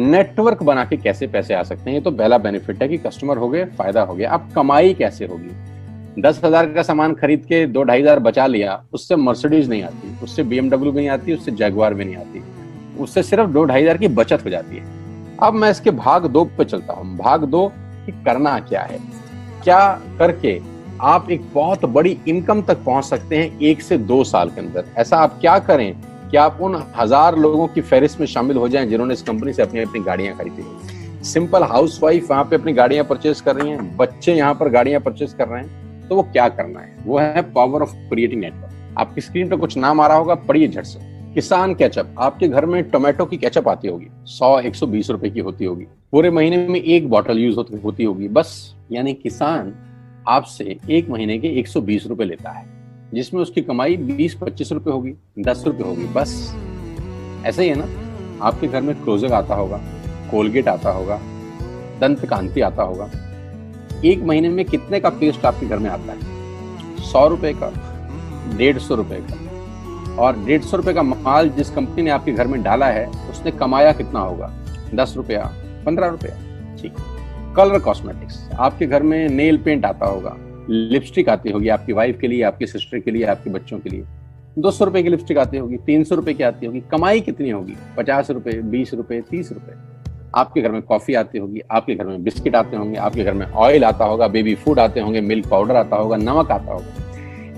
Network बना के कैसे पैसे आ सकते हैं, ये तो पहला बेनिफिट है कि कस्टमर हो गए, फायदा हो गया। अब कमाई कैसे होगी? 10,000 का सामान खरीद के 2-2,500 बचा लिया, उससे मर्सिडीज नहीं आती, उससे BMW भी नहीं आती, उससे जैगवार भी नहीं आती, उससे सिर्फ 2-2,500 की बचत हो जाती है। अब मैं इसके भाग 2 पे चलता हूँ। भाग 2 कि करना क्या है, क्या करके आप एक बहुत बड़ी इनकम तक पहुंच सकते हैं 1 से 2 साल के अंदर। ऐसा आप क्या करें कि आप उन 1000 लोगों की फहरिस्त में शामिल हो जाएं जिन्होंने इस कंपनी से अपनी अपनी गाड़ियां खरीदी। सिंपल हाउसवाइफ वहां पे अपनी गाड़ियां परचेज कर रही हैं, बच्चे यहाँ पर गाड़ियां परचेज कर रहे हैं, तो वो क्या करना है? वो है पावर ऑफ क्रिएटिंग नेटवर्क। आपकी स्क्रीन पर कुछ नाम आ रहा होगा, पढ़िए झट से। किसान केचप, आपके घर में टोमेटो की केचप आती होगी, 100-120 रुपए की होती होगी, पूरे महीने में 1 बॉटल यूज होती होगी बस। यानी किसान आपसे 1 महीने के 120 रुपए लेता है, जिसमें उसकी कमाई 20-25 रुपए होगी, 10 रुपए होगी बस। ऐसा ही है ना? आपके घर में क्लोजर आता होगा, कोलगेट आता होगा, दंत कांति आता होगा। 1 महीने में कितने का पेस्ट आपके घर में आता है? 100 रुपए का, 150 रुपए का। और 150 रुपए का माल जिस कंपनी ने आपके घर में डाला है, उसने कमाया कितना होगा? 10 रुपया, 15 रुपया। ठीक। कलर कॉस्मेटिक्स, आपके घर में नेल पेंट आता होगा, लिपस्टिक आती होगी आपकी वाइफ के लिए, आपकी सिस्टर के लिए, आपके बच्चों के लिए। 200 रुपए की लिपस्टिक आती होगी, 300 रुपए की आती होगी। कमाई कितनी होगी? 50 रुपए, 20 रुपए, 30 रुपए। आपके घर में कॉफी आती होगी, आपके घर में बिस्किट आते होंगे, आपके घर में ऑयल आता होगा, बेबी फूड आते होंगे, मिल्क पाउडर आता होगा, नमक आता होगा।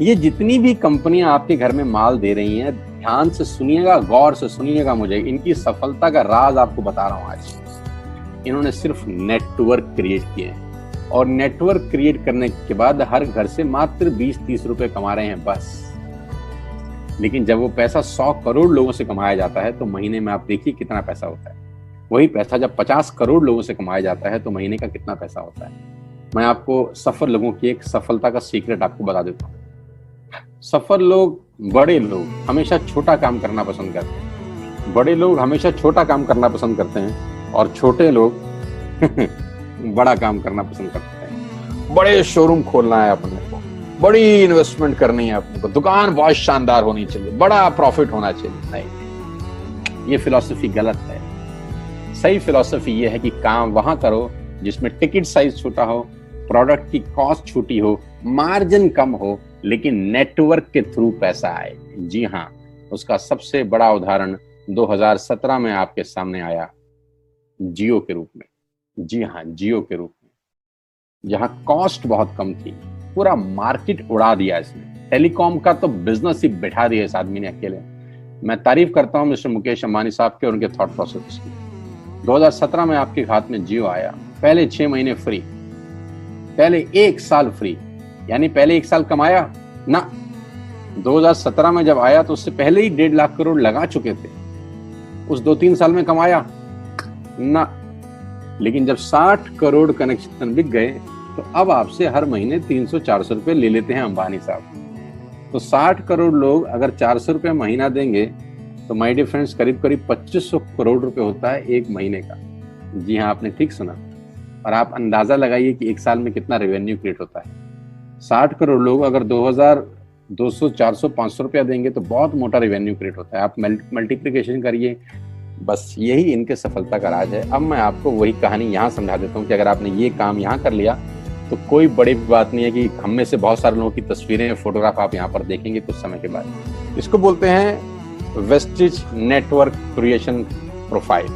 ये जितनी भी कंपनियां आपके घर में माल दे रही हैं, ध्यान से सुनिएगा, गौर से सुनिएगा मुझे। इनकी सफलता का राज आपको बता रहा हूं आज। इन्होंने सिर्फ नेटवर्क क्रिएट किए हैं, और नेटवर्क क्रिएट करने के बाद हर घर से मात्र 20-30 रुपए कमा रहे हैं बस। लेकिन जब वो पैसा 100 करोड़ लोगों से कमाया जाता है, तो महीने में आप देखिए कितना पैसा होता है। वही पैसा जब 50 करोड़ लोगों से कमाया जाता है, तो महीने का कितना पैसा होता है। मैं आपको सफल लोगों की एक सफलता का सीक्रेट आपको बता देता हूँ। सफल लोग, बड़े लोग हमेशा छोटा काम करना पसंद करते हैं। बड़े लोग हमेशा छोटा काम करना पसंद करते हैं, और छोटे लोग बड़ा काम करना पसंद करते हैं। बड़े शोरूम खोलना है अपने को, बड़ी इन्वेस्टमेंट करनी है अपने को, दुकान बहुत शानदार होनी चाहिए, बड़ा प्रॉफिट होना चाहिए। नहीं, ये फिलॉसफी गलत है। सही फिलॉसफी ये है कि काम वहां करो जिसमें टिकट साइज छोटा हो, प्रोडक्ट की कॉस्ट छोटी हो, मार्जिन कम हो, लेकिन नेटवर्क के थ्रू पैसा आए। जी हाँ, उसका सबसे बड़ा उदाहरण 2017 में आपके सामने आया, जियो के रूप में। जी हाँ, जियो के रूप में, जहां कॉस्ट बहुत कम थी, पूरा मार्केट उड़ा दिया इसने। टेलीकॉम का तो बिजनेस ही बैठा दिया इस आदमी ने अकेले। मैं तारीफ करता हूं मिस्टर मुकेश अंबानी साहब के और उनके थॉट प्रोसेस की। 2017 में आपके हाथ में जियो आया, पहले 6 महीने फ्री, पहले 1 साल फ्री। यानी पहले 1 साल कमाया ना। 2017 में जब आया तो उससे पहले ही 1.5 लाख करोड़ लगा चुके थे। उस 2-3 साल में कमाया ना। लेकिन जब 60 करोड़ कनेक्शन बिक गए, तो अब आपसे हर महीने 300-400 रुपए ले लेते हैं अंबानी साहब। तो 60 करोड़ लोग अगर 400 रुपए महीना देंगे, तो माय डियर फ्रेंड्स, करीब करीब 2500 करोड़ रुपए होता है 1 महीने का। जी हाँ, आपने ठीक सुना। और आप अंदाजा लगाइए कि 1 साल में कितना रेवेन्यू क्रिएट होता है। 60 करोड़ लोग अगर 2200, 400, 500 रुपया देंगे, तो बहुत मोटा रेवेन्यू क्रिएट होता है। आप मल्टीप्लिकेशन करिए। बस यही इनके सफलता का राज है। अब मैं आपको वही कहानी यहाँ समझा देता हूँ कि अगर आपने ये काम यहाँ कर लिया, तो कोई बड़ी बात नहीं है कि हम में से बहुत सारे लोगों की तस्वीरें, फोटोग्राफ आप यहाँ पर देखेंगे कुछ समय के बाद। इसको बोलते हैं वेस्टिज नेटवर्क क्रिएशन प्रोफाइल।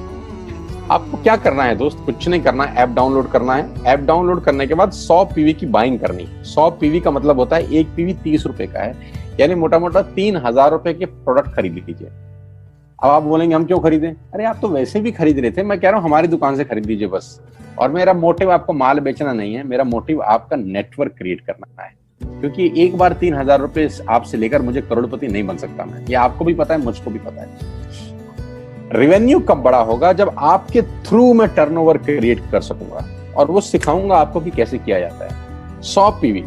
आपको क्या करना है दोस्त? कुछ नहीं करना है, ऐप डाउनलोड करना है। ऐप डाउनलोड करने के बाद 100 पीवी की बाइंग करनी है। 100 पीवी का मतलब होता है 1 पीवी 30 रुपए का है, यानी मोटा मोटा 3000 रुपए के प्रोडक्ट खरीद लीजिए। अब आप बोलेंगे हम क्यों खरीदें? अरे आप तो वैसे भी खरीद रहे थे, मैं कह रहा हूँ हमारी दुकान से खरीद लीजिए बस। और मेरा मोटिव आपको माल बेचना नहीं है, मेरा मोटिव आपका नेटवर्क क्रिएट करना है। क्योंकि एक बार 3000 रुपए आपसे लेकर मुझे करोड़पति नहीं बन सकता मैं। ये आपको भी पता है, मुझको भी पता है। रेवेन्यू कब बड़ा होगा? जब आपके थ्रू मैं टर्नओवर क्रिएट कर सकूंगा, और वो सिखाऊंगा आपको कि कैसे किया जाता है। 100 पीवी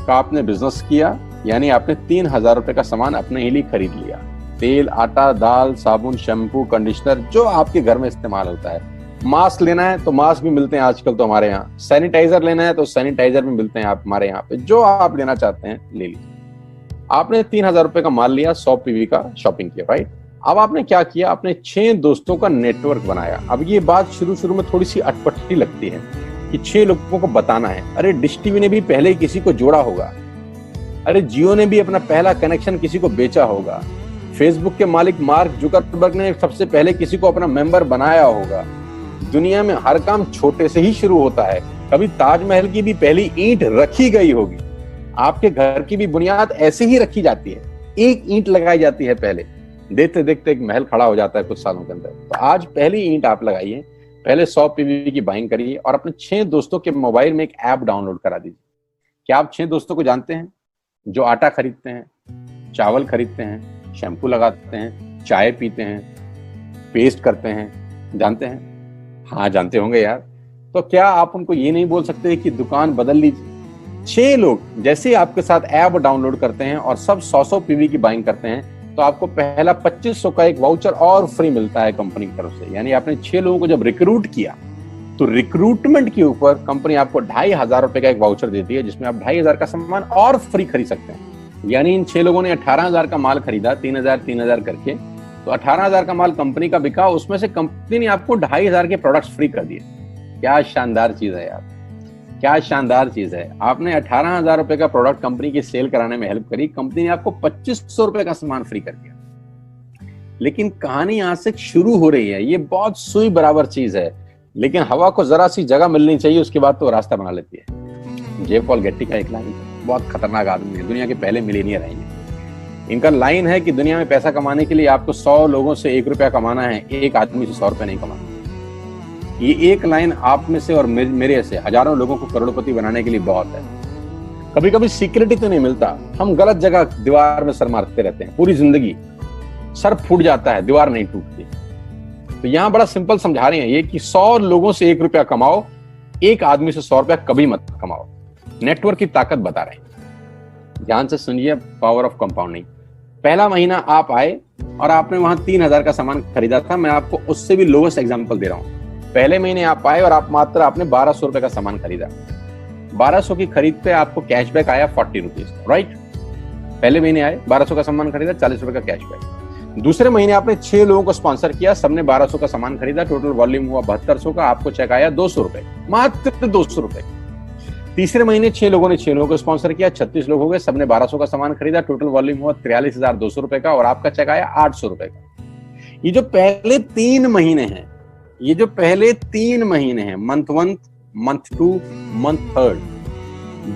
का आपने बिजनेस किया, यानी आपने 3000 रुपए का सामान अपने ही लिए खरीद लिया। तेल, आटा, दाल, साबुन, शैम्पू, कंडीशनर, जो आपके घर में इस्तेमाल होता है। मास्क लेना है तो मास्क भी मिलते हैं आजकल तो हमारे यहाँ। सैनिटाइजर लेना है तो सैनिटाइजर भी मिलते हैं आप हमारे यहाँ पे। जो आप लेना चाहते हैं ले लीजिए। आपने 3000 रुपए का माल लिया, 100 पीवी का शॉपिंग किया, राइट? अब आपने क्या किया, आपने 6 दोस्तों का नेटवर्क बनाया। अब ये बात शुरू शुरू में थोड़ी सी अटपटी लगती है कि 6 लोगों को बताना है। अरे डिश टीवी ने भी पहले ही किसी को जोड़ा होगा, अरे जियो ने भी अपना पहला कनेक्शन किसी को बेचा होगा, फेसबुक के मालिक मार्क जुकरबर्ग ने सबसे पहले किसी को अपना मेंबर बनाया होगा। दुनिया में हर काम छोटे से ही शुरू होता है। कभी ताजमहल की भी पहली ईंट रखी गई होगी, आपके घर की भी बुनियाद ऐसे ही रखी जाती है, एक ईंट लगाई जाती है पहले, देखते देखते एक महल खड़ा हो जाता है कुछ सालों के अंदर। तो आज पहली ईंट आप लगाइए, पहले 100 पीवी की बाइंग करिए और अपने 6 दोस्तों के मोबाइल में एक ऐप डाउनलोड करा दीजिए। क्या आप 6 दोस्तों को जानते हैं जो आटा खरीदते हैं, चावल खरीदते हैं, शैम्पू लगाते हैं, चाय पीते हैं, पेस्ट करते हैं? जानते हैं? हाँ जानते होंगे यार। तो क्या आप उनको ये नहीं बोल सकते कि दुकान बदल लीजिए? 6 लोग जैसे ही आपके साथ ऐप डाउनलोड करते हैं और सब 100 पीवी की बाइंग करते हैं तो आपको पहला 2500 का एक वाउचर और फ्री मिलता है कंपनी की तरफ से। यानी आपने 6 लोगों को जब रिक्रूट किया तो रिक्रूटमेंट के ऊपर कंपनी आपको 2500 रुपए का एक वाउचर देती है जिसमें आप 2500 का सामान और फ्री खरीद सकते हैं। यानी इन 6 लोगों ने 18,000 का माल खरीदा, 3,000 करके, तो 18,000 का माल कंपनी का बिका, उसमें से कंपनी ने आपको 2500 के प्रोडक्ट्स फ्री कर दिए। क्या शानदार चीज है यार, क्या शानदार चीज है। आपने 18,000 रुपए का प्रोडक्ट कंपनी की सेल कराने में हेल्प करी, कंपनी ने आपको 2500 रुपए का सामान फ्री कर दिया। लेकिन कहानी यहां से शुरू हो रही है। ये बहुत सुई बराबर चीज है, लेकिन हवा को जरा सी जगह मिलनी चाहिए, उसके बाद तो रास्ता बना लेती है। जे पॉल गेट्टी का एक लाइन है, बहुत खतरनाक आदमी है, दुनिया के पहले मिलियनियर हैं ये। इनका लाइन है कि दुनिया में पैसा कमाने के लिए आपको 100 लोगों से 1 रुपया कमाना है, एक आदमी से 100 रुपया नहीं कमाना। ये एक लाइन आप में से और मेरे से हजारों लोगों को करोड़पति बनाने के लिए बहुत है। कभी कभी सिक्योरिटी तो नहीं मिलता, हम गलत जगह दीवार में सर मारते रहते हैं, पूरी जिंदगी सर फूट जाता है, दीवार नहीं टूटती। तो यहां बड़ा सिंपल समझा रहे हैं ये कि 100 लोगों से 1 रुपया कमाओ, एक आदमी से 100 रुपया कभी मत कमाओ। नेटवर्क की ताकत बता रहे हैं, ध्यान से सुनिए, पावर ऑफ कंपाउंडिंग। पहला महीना आप आए और आपने वहां 3,000 का सामान खरीदा था। मैं आपको उससे भी लोएस्ट एग्जांपल दे रहा हूं। पहले महीने आप आए और आपने 1200 रुपए का सामान खरीदा। 1200 की खरीद पे आपको कैशबैक आया 40 रुपीज, राइट? पहले महीने आए, 1200 का सामान खरीदा, 40 रुपए का कैशबैक। दूसरे महीने आपने 6 लोगों को स्पॉन्सर किया, सबने 1200 का सामान खरीदा, टोटल वॉल्यूम हुआ 7200 का, आपको चेक आया 200 रुपए, मात्र 200 रुपए। तीसरे महीने 6 लोगों ने 6 लोगों को स्पॉन्सर किया, 36 लोग हो गए, सबने 1200 का सामान खरीदा, टोटल वॉल्यूम हुआ 43,200 रुपए का, और आपका चेक आया 800 रुपए का। ये जो पहले 3 महीने हैं, ये जो पहले 3 महीने हैं, मंथ 1, मंथ 2, मंथ 3,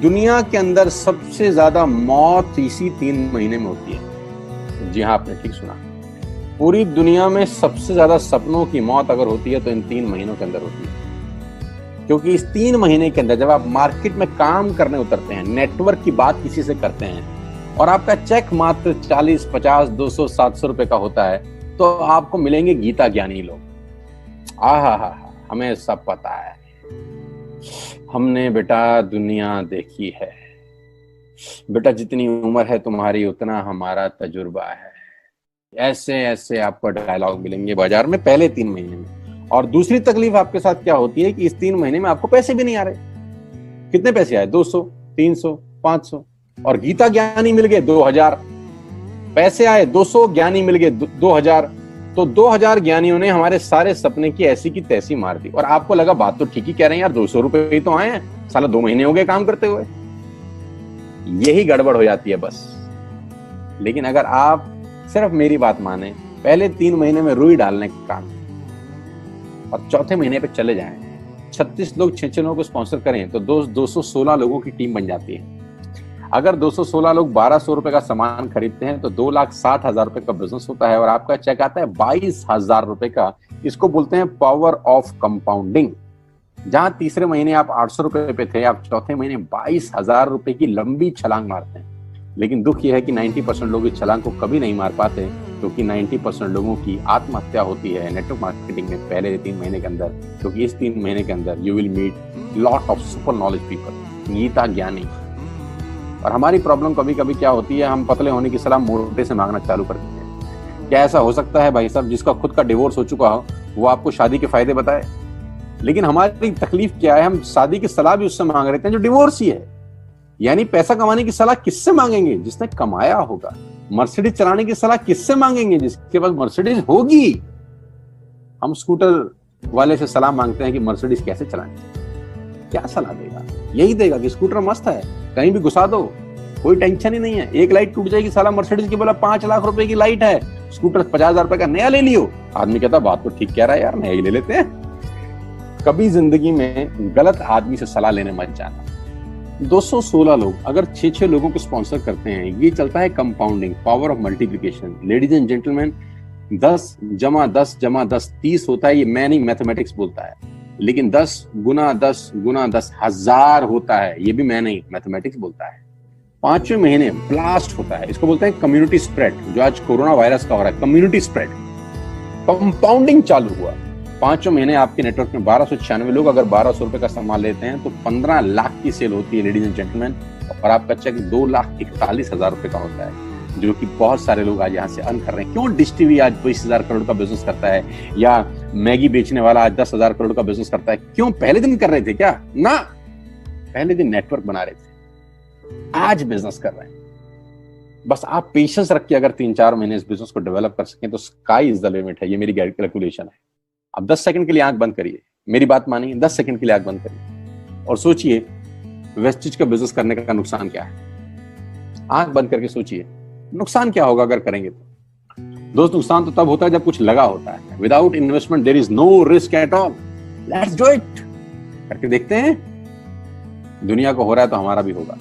दुनिया के अंदर सबसे ज्यादा मौत इसी 3 महीने में होती है। जी हाँ, आपने ठीक सुना, पूरी दुनिया में सबसे ज्यादा सपनों की मौत अगर होती है तो इन 3 महीनों के अंदर होती है। क्योंकि इस 3 महीने के अंदर जब आप मार्केट में काम करने उतरते हैं, नेटवर्क की बात किसी से करते हैं और आपका चेक मात्र 40, 50, 200, 700 रुपए का होता है, तो आपको मिलेंगे गीता ज्ञानी लोग। आहा, हमें सब पता है, हमने बेटा दुनिया देखी है, बेटा जितनी उम्र है तुम्हारी उतना हमारा तजुर्बा है। ऐसे ऐसे आपको डायलॉग मिलेंगे बाजार में पहले 3 महीने में। और दूसरी तकलीफ आपके साथ क्या होती है कि इस 3 महीने में आपको पैसे भी नहीं आ रहे। कितने पैसे आए? 200, 300, 500, और गीता ज्ञानी मिल गए 2000। पैसे आए 200, ज्ञानी मिल गए 2000, तो 2000 ज्ञानियों ने हमारे सारे सपने की ऐसी की तैसी मार दी। और आपको लगा बात तो ठीक ही कह रहे हैं यार, 200 रुपए ही तो आए हैं, साला 2 महीने हो गए काम करते हुए। यही गड़बड़ हो जाती है बस। लेकिन अगर आप सिर्फ मेरी बात माने, पहले 3 महीने में रुई डालने का काम और चौथे महीने पे चले जाएं, 36 लोग 6 लोगों को स्पॉन्सर करें तो 216 लोगों की टीम बन जाती है। अगर 216 लोग 1200 रुपए का सामान खरीदते हैं तो 2,60,000 रुपए का बिजनेस होता है और आपका चेक आता है 22,000 रुपए का। इसको बोलते हैं पावर ऑफ कंपाउंडिंग। जहां तीसरे महीने आप 800 रुपए पे थे, आप चौथे महीने 22,000 रुपए की लंबी छलांग मारते हैं। लेकिन दुख यह है कि 90% लोग इस छलांग को कभी नहीं मार पाते, क्योंकि 90% लोगों की आत्महत्या होती है नेटवर्क मार्केटिंग में पहले 3 महीने के अंदर। क्योंकि इस 3 महीने के अंदर you will meet lot of super knowledge people, गीता ज्ञानी। और हमारी प्रॉब्लम कभी कभी क्या होती है, हम पतले होने की सलाह मोटे से मांगना चालू कर देते हैं। क्या ऐसा हो सकता है भाई साहब, जिसका खुद का डिवोर्स हो चुका हो वो आपको शादी के फायदे बताए? लेकिन हमारी तकलीफ क्या है, हम शादी की सलाह भी उससे मांग रहे हैं जो डिवोर्स ही है। यानी पैसा कमाने की सलाह किससे मांगेंगे? जिसने कमाया होगा। मर्सिडीज चलाने की सलाह किससे मांगेंगे? जिसके पास मर्सिडीज होगी। हम स्कूटर वाले से सलाह मांगते हैं कि मर्सिडीज कैसे चलानी, क्या सलाह देगा? यही देगा कि स्कूटर मस्त है, कहीं भी घुसा दो, कोई टेंशन ही नहीं है। एक लाइट टूट जाएगी, साला मर्सिडीज की बोला 5 लाख रुपए की लाइट है, स्कूटर 50,000 रुपए का नया ले लियो। आदमी कहता बात तो ठीक कह रहा है यार, नया ही ले लेते हैं। कभी जिंदगी में गलत आदमी से सलाह लेने मत जाना। 216 लोग अगर 6-6 लोगों को स्पॉन्सर करते हैं, ये चलता है compounding, power of multiplication. Ladies and gentleman, 10 जमा 10 जमा 10 30 होता है, ये मैं नहीं, मैथमेटिक्स बोलता है। लेकिन 10 गुना 10 गुना 10 1000 होता है, ये भी मैं नहीं, मैथमेटिक्स बोलता है। 5वें महीने ब्लास्ट होता है, इसको बोलते हैं कम्युनिटी स्प्रेड, जो आज कोरोना वायरस का हो रहा है, कम्युनिटी स्प्रेड। कंपाउंडिंग चालू हुआ, 5वें महीने आपके नेटवर्क में 1296 लोग अगर 1200 रुपए का सामान लेते हैं तो 15 लाख की सेल होती है लेडीज एंड जेंटलमैन, और आपका चेक 2,41,000 रुपए का होता है, जो कि बहुत सारे लोग आज यहाँ से अर्न कर रहे हैं। क्यों डिश टीवी आज 20,000 करोड़ का बिजनेस करता है, या मैगी बेचने वाला आज 10,000 करोड़ का बिजनेस करता है? क्यों? पहले दिन कर रहे थे क्या? ना, पहले दिन नेटवर्क बना रहे थे, आज बिजनेस कर रहे हैं। बस आप पेशेंस रख के अगर 3-4 महीने इस बिजनेस को डेवलप कर सकें तो स्काई इज द लिमिट है। ये मेरी कैलकुलेशन है। अब 10 सेकंड के लिए आंख बंद करिए, मेरी बात मानिए, 10 सेकंड के लिए आंख बंद करिए और सोचिए वेस्टेज का बिजनेस करने का नुकसान क्या है। आंख बंद करके सोचिए नुकसान क्या होगा अगर करेंगे तो। दोस्त, नुकसान तो तब होता है जब कुछ लगा होता है। Without investment there is no risk at all. Let's do it, करके देखते हैं। दुनिया को हो रहा है तो हमारा भी होगा।